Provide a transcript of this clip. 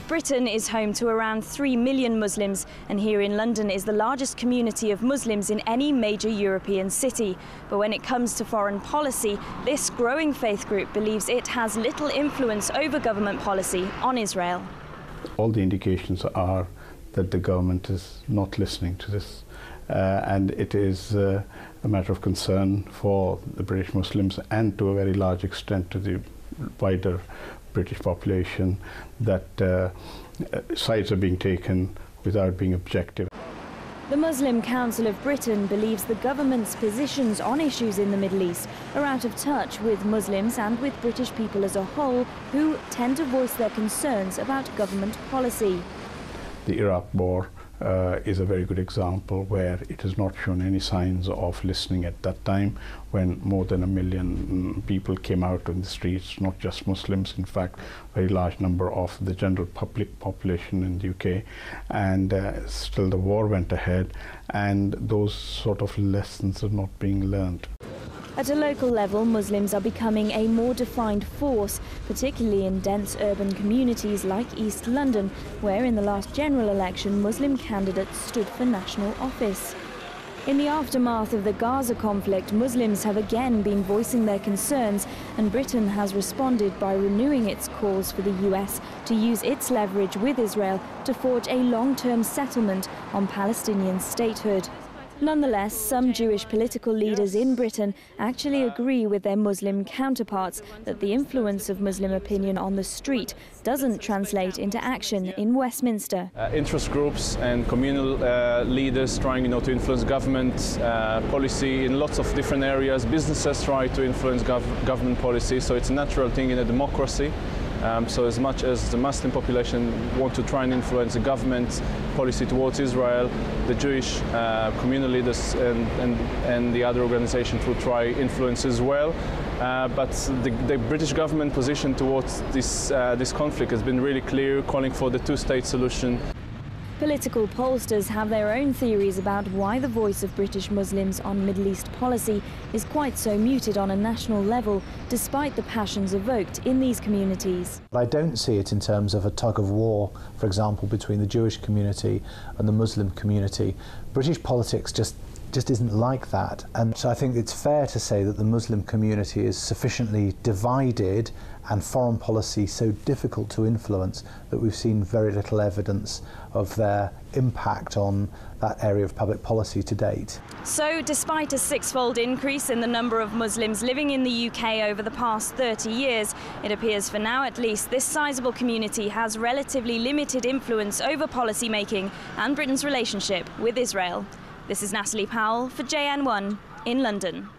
Britain is home to around 3 million Muslims, and here in London is the largest community of Muslims in any major European city. But when it comes to foreign policy, this growing faith group believes it has little influence over government policy on Israel. All the indications are that the government is not listening to this, and it is a matter of concern for the British Muslims and to a very large extent to the wider British population that sides are being taken without being objective. The Muslim Council of Britain believes the government's positions on issues in the Middle East are out of touch with Muslims and with British people as a whole, who tend to voice their concerns about government policy. The Iraq war is a very good example where it has not shown any signs of listening at that time, when more than 1 million people came out on the streets, not just Muslims, in fact, a very large number of the general public population in the UK, and still the war went ahead, and those sort of lessons are not being learned. At a local level, Muslims are becoming a more defined force, particularly in dense urban communities like East London, where in the last general election Muslim candidates stood for national office. In the aftermath of the Gaza conflict, Muslims have again been voicing their concerns, and Britain has responded by renewing its calls for the US to use its leverage with Israel to forge a long-term settlement on Palestinian statehood. Nonetheless, some Jewish political leaders in Britain actually agree with their Muslim counterparts that the influence of Muslim opinion on the street doesn't translate into action in Westminster. Interest groups and communal leaders trying to influence government policy in lots of different areas. Businesses try to influence government policy, so it's a natural thing in a democracy. So as much as the Muslim population want to try and influence the government policy towards Israel, the Jewish communal leaders and the other organizations will try influence as well. But the British government position towards this conflict has been really clear, calling for the two-state solution. Political pollsters have their own theories about why the voice of British Muslims on Middle East policy is quite so muted on a national level, despite the passions evoked in these communities. I don't see it in terms of a tug of war, for example, between the Jewish community and the Muslim community. British politics just isn't like that, and so I think it's fair to say that the Muslim community is sufficiently divided and foreign policy so difficult to influence that we've seen very little evidence of their impact on that area of public policy to date. So, despite a 6-fold increase in the number of Muslims living in the UK over the past 30 years, it appears for now at least this sizable community has relatively limited influence over policy making and Britain's relationship with Israel. This is Natalie Powell for JN1 in London.